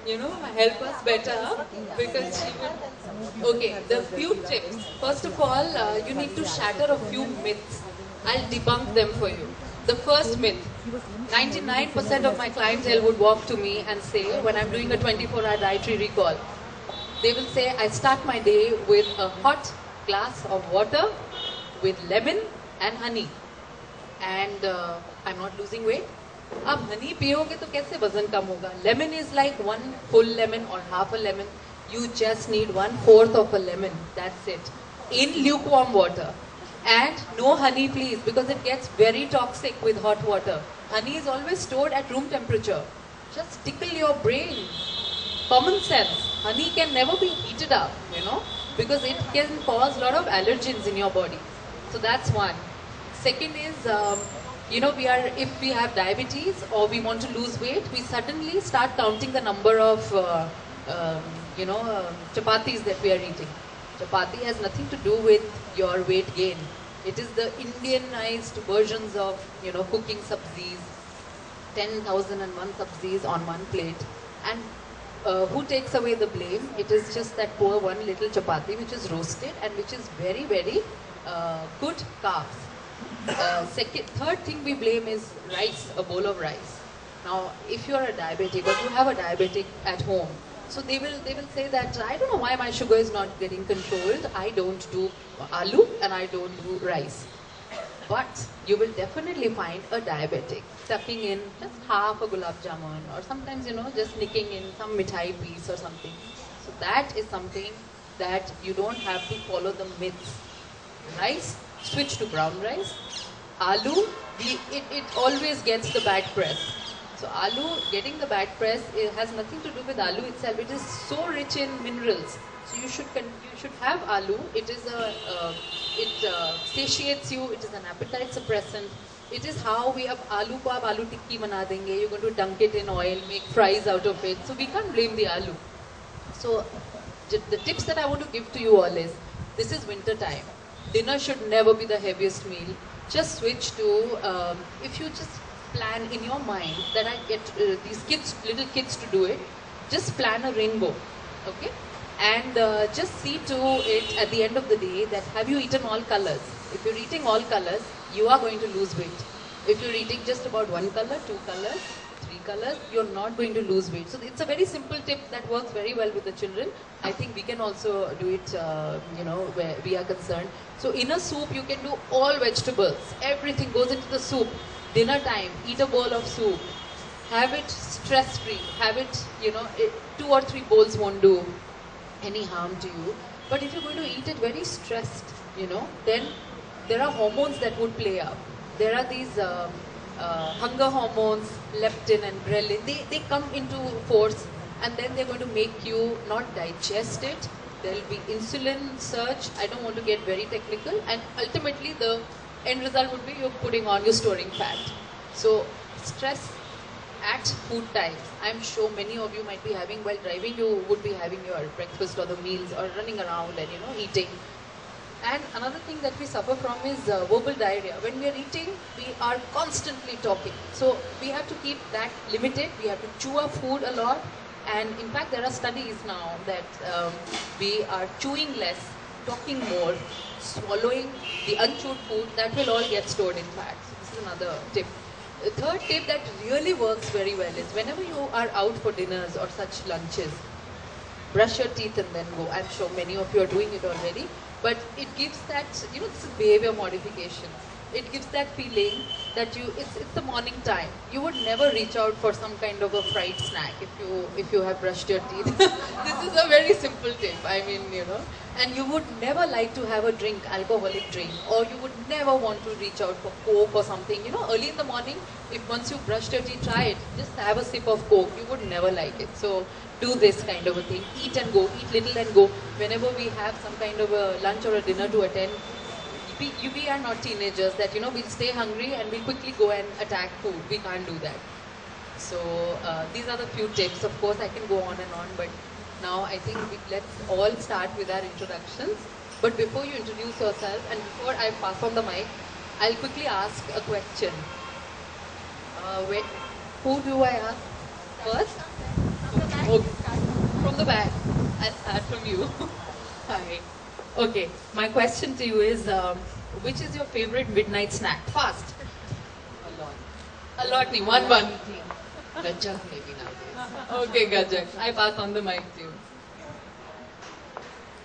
help us better because she would. Okay, the few tips. First of all, you need to shatter a few myths. I'll debunk them for you. The first myth, 99% of my clientele would walk to me and say, when I'm doing a 24-hour dietary recall, they will say, I start my day with a hot glass of water with lemon and honey. And I'm not losing weight. अब हनी पियोगे तो कैसे वजन कम होगा? Lemon is like one full lemon or half a lemon. You just need 1/4 of a lemon. That's it. In lukewarm water. And no honey, please, because it gets very toxic with hot water. Honey is always stored at room temperature. Just tickle your brain. Common sense. Honey can never be heated up, because it can cause a lot of allergens in your body. So that's one. Second is, if we have diabetes or we want to lose weight, we suddenly start counting the number of, chapatis that we are eating. Chapati has nothing to do with your weight gain. It is the Indianized versions of, cooking sabzis, 10,001 sabzis on one plate. And who takes away the blame? It is just that poor one little chapati which is roasted and which is very, very good carbs. Third thing we blame is rice, a bowl of rice. Now, if you are a diabetic or you have a diabetic at home, so they will say that, I don't know why my sugar is not getting controlled. I don't do aloo and I don't do rice. But you will definitely find a diabetic tucking in just half a gulab jamun, or sometimes, just nicking in some mithai piece or something. So that is something that you don't have to follow the myths. Rice, switch to brown rice. Aloo, it always gets the bad press. So aloo, getting the bad press, it has nothing to do with aloo itself. It is so rich in minerals. So you should have aloo. It is it satiates you. It is an appetite suppressant. It is how we have aloo ko aap aloo tikki bana denge. You're going to dunk it in oil, make fries out of it. So we can't blame the aloo. So the tips that I want to give to you all is, this is winter time. Dinner should never be the heaviest meal. Just switch to, if you just plan in your mind that I get these little kids to do it, just plan a rainbow, okay? And just see to it at the end of the day that have you eaten all colors? If you're eating all colors, you are going to lose weight. If you're eating just about one color, two colors, three colors, you're not going to lose weight. So it's a very simple tip that works very well with the children. I think we can also do it, where we are concerned. So in a soup, you can do all vegetables. Everything goes into the soup. Dinner time, eat a bowl of soup. Have it stress-free. Have it, 2 or 3 bowls won't do any harm to you. But if you're going to eat it very stressed, then there are hormones that would play up. There are these hunger hormones, leptin and ghrelin. They come into force, and then they're going to make you not digest it. There will be insulin surge. I don't want to get very technical. And ultimately, the end result would be you're storing fat. So stress at food times. I'm sure many of you might be having, while driving, you would be having your breakfast or the meals or running around and, eating. And another thing that we suffer from is verbal diarrhea. When we are eating, we are constantly talking. So we have to keep that limited. We have to chew our food a lot. And in fact, there are studies now that we are chewing less, talking more, swallowing the unchewed food. That will all get stored in fat. So this is another tip. The third tip that really works very well is whenever you are out for dinners or such lunches, brush your teeth and then go. I'm sure many of you are doing it already. But it gives that, this is behavior modification. It gives that feeling that it's the morning time. You would never reach out for some kind of a fried snack if you have brushed your teeth. This is a very simple tip. I mean, and you would never like to have a drink, alcoholic drink, or you would never want to reach out for Coke or something. Early in the morning, if once you brushed your teeth, try it. Just have a sip of Coke. You would never like it. So do this kind of a thing. Eat and go. Eat little and go. Whenever we have some kind of a lunch or a dinner to attend, we are not teenagers that, we'll stay hungry and we'll quickly go and attack food. We can't do that. So these are the few tips. Of course, I can go on and on, but now I think let's all start with our introductions. But before you introduce yourself and before I pass on the mic, I'll quickly ask a question. Who do I ask first? Okay. From the back. I'll start from you. Hi. Okay. My question to you is, which is your favorite midnight snack? Fast. A lot. A lot. Nahi, one. Gajak maybe nowadays. Okay, Gajak. I pass on the mic to you.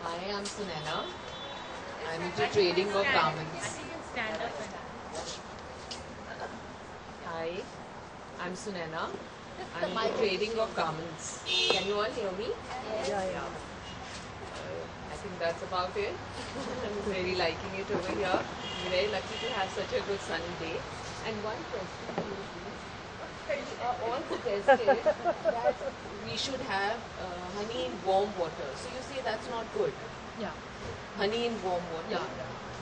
Hi, I'm Sunena. I'm into trading of garments. Hi, I'm Sunena. I'm into trading of garments. Can you all hear me? Yeah. I think that's about it. I'm very liking it over here. I'm very lucky to have such a good sunny day. And one question to you, please. We are all suggested that we should have honey in warm water. So you say that's not good. Yeah. Honey in warm water? Yeah.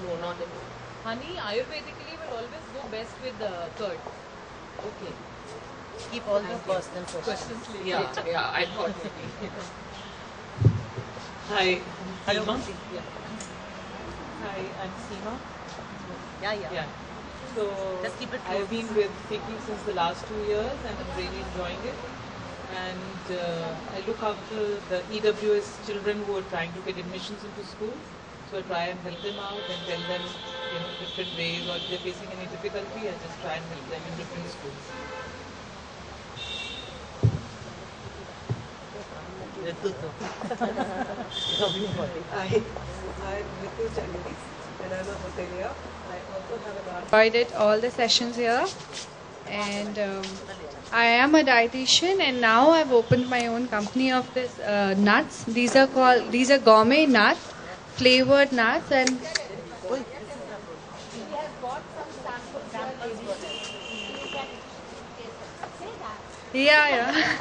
No, not at all. Honey Ayurvedically will always go best with the curd. Okay. Keep all the personal questions. Yeah, I thought maybe. Hi, Hello. Seema. Yeah. Hi, I'm Seema. Yeah. Yeah. So Just keep it I've close. been with Fiki since the last 2 years and I'm really enjoying it. And I look after the EWS children who are trying to get admissions into school. So I try and help them out and tell them, different ways, or if they're facing any difficulty, I just try and help them in different schools. I'm Ritu Jagdish and I'm a hotelier. I also have an art. Enjoyed it, all the sessions here, and I am a dietitian, and now I've opened my own company of this nuts. These are gourmet nuts, flavored nuts, and yeah.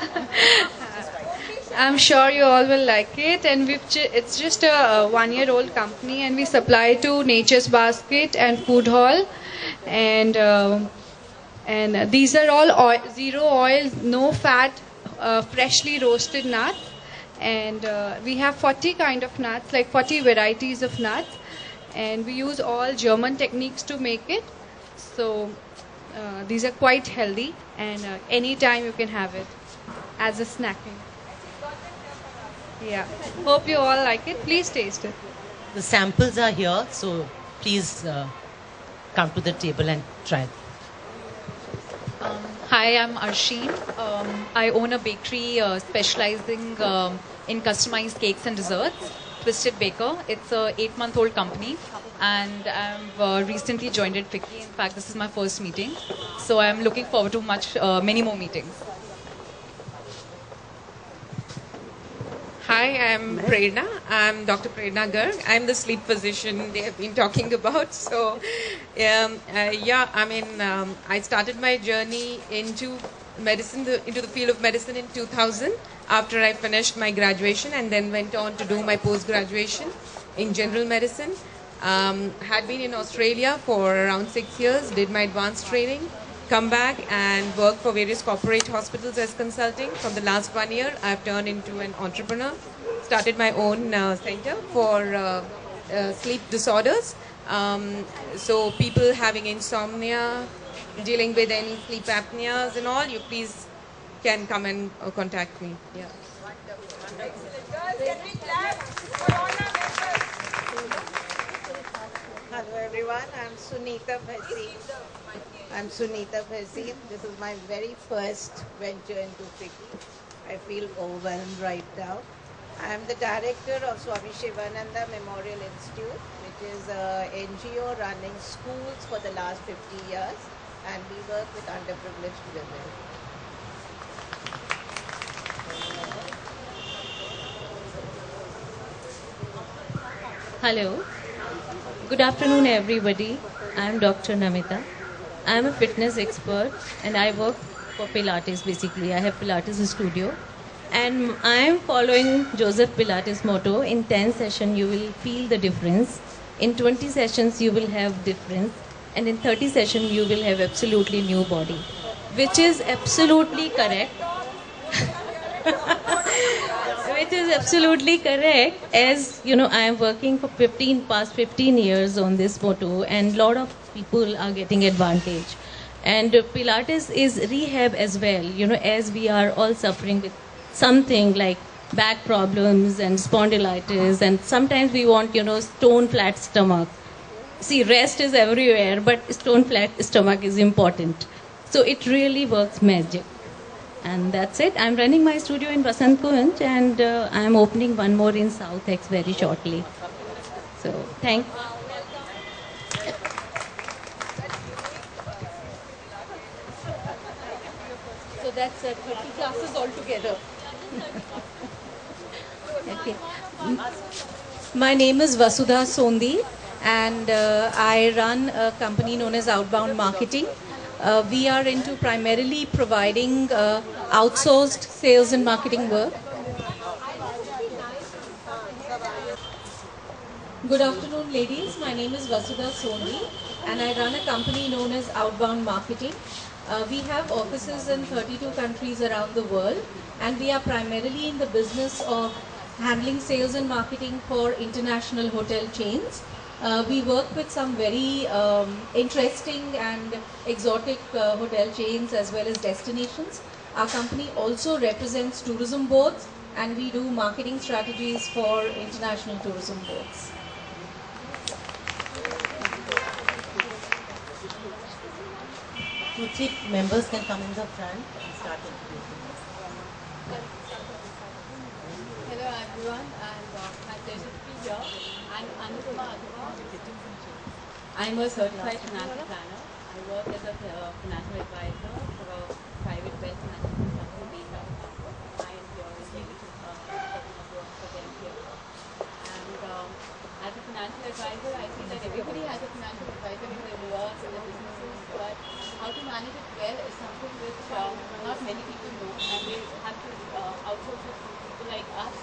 I'm sure you all will like it, and it's just a 1-year-old company, and we supply to Nature's Basket and Food Hall, and these are all zero oil, no fat, freshly roasted nuts, and we have 40 kind of nuts, like 40 varieties of nuts, and we use all German techniques to make it. So these are quite healthy, and anytime you can have it as a snacking. Yeah. Hope you all like it. Please taste it. The samples are here, so please come to the table and try it. Hi, I'm Arsheen. I own a bakery specializing in customized cakes and desserts, Twisted Baker. It's a 8-month-old company, and I've recently joined it FICCI. In fact, this is my first meeting, so I'm looking forward to many more meetings. Hi, I'm Prerna. I'm Dr. Prerna Garg. I'm the sleep physician they have been talking about. So, I started my journey into medicine, into the field of medicine in 2000 after I finished my graduation, and then went on to do my post-graduation in general medicine. Had been in Australia for around 6 years, did my advanced training, come back and work for various corporate hospitals as consulting. From the last 1 year, I've turned into an entrepreneur, started my own center for sleep disorders. So people having insomnia, dealing with any sleep apneas and all, you please can come and contact me. Yeah. Hello everyone, I'm Sunita Bhasin. This is my very first venture into FICCI. I feel overwhelmed right now. I'm the director of Swami Shivananda Memorial Institute, which is an NGO running schools for the last 50 years, and we work with underprivileged women. Hello. Good afternoon, everybody. I'm Dr. Namita. I'm a fitness expert and I work for Pilates basically. I have Pilates studio. And I'm following Joseph Pilates' motto, in 10 sessions you will feel the difference. In 20 sessions you will have difference. And in 30 sessions you will have absolutely new body. Which is absolutely correct. Which is absolutely correct, as you know, I am working for past 15 years on this motto, and a lot of people are getting advantage. And Pilates is rehab as well, as we are all suffering with something like back problems and spondylitis, and sometimes we want, stone flat stomach. See, rest is everywhere, but stone flat stomach is important. So it really works magic. And that's it. I'm running my studio in Vasant Kunj, and I'm opening one more in South X very shortly. So thank. So that's 30 classes altogether. Okay. My name is Vasudha Sondi, and I run a company known as Outbound Marketing. We are into primarily providing outsourced sales and marketing work. Good afternoon, ladies. My name is Vasudha Sondi, and I run a company known as Outbound Marketing. We have offices in 32 countries around the world, and we are primarily in the business of handling sales and marketing for international hotel chains. We work with some very interesting and exotic hotel chains as well as destinations. Our company also represents tourism boards, and we do marketing strategies for international tourism boards. Two, three members can come in the front and start introducing themselves. Hello everyone, and my pleasure to be here. I'm Anupama Adhava. I'm a certified financial planner. I work as a financial advisor for a private wealth management company based out of Bangalore. I am here in Delhi to work for them here. And as a financial advisor, I feel that everybody has a financial advisor in their work, in their businesses, but how to manage it well is something which not many people know, and they have to outsource it to people like us.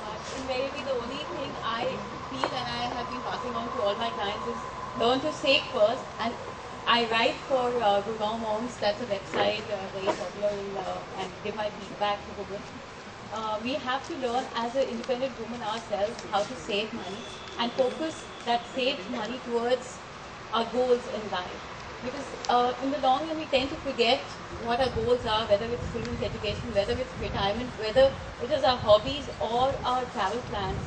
But invariably, the only thing I feel and I have been passing on to all my clients is learn to save first. And I write for Gurgaon Moms, that's a website very popular and give my feedback to women. We have to learn as an independent woman ourselves how to save money and focus that saved money towards our goals in life. Because in the long run we tend to forget what our goals are, whether it's children's education, whether it's retirement, whether it is our hobbies or our travel plans.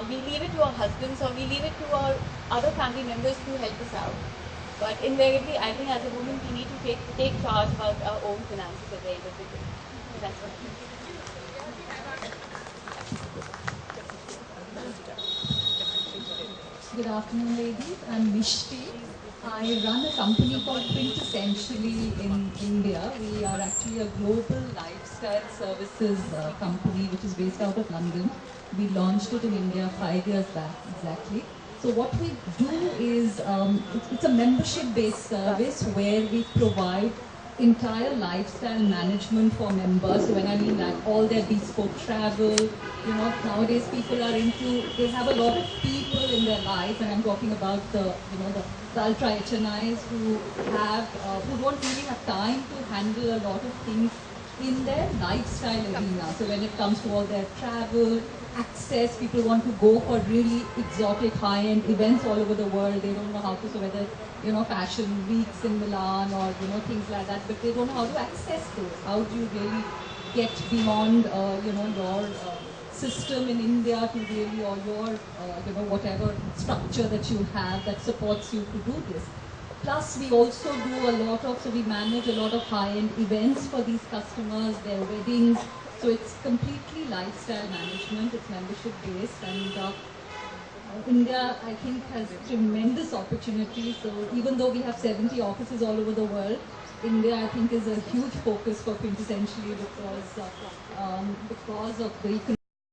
We leave it to our husbands or we leave it to our other family members to help us out. But invariably, I think as a woman we need to take charge about our own finances at the end of the day. That's what I think. Good afternoon, ladies. I'm Mishti. I run a company called Quintessentially in India. We are actually a global lifestyle services company which is based out of London. We launched it in India 5 years back exactly. So what we do is, it's a membership-based service where we provide entire lifestyle management for members. So when I mean that, all their bespoke travel, nowadays people are into, they have a lot of people in their lives, and I'm talking about the ultra HNIs who don't really have time to handle a lot of things in their lifestyle arena. So when it comes to all their travel, access, people want to go for really exotic high-end events all over the world. They don't know how to, so whether, fashion weeks in Milan or, things like that, but they don't know how to access those. How do you really get beyond, your system in India to really, or your, whatever structure that you have that supports you to do this. Plus, we also do a lot of, so we manage a lot of high-end events for these customers, their weddings. So it's completely lifestyle management, it's membership-based, and India, I think, has tremendous opportunities. So even though we have 70 offices all over the world, India, I think, is a huge focus for Quintessentially because of the economic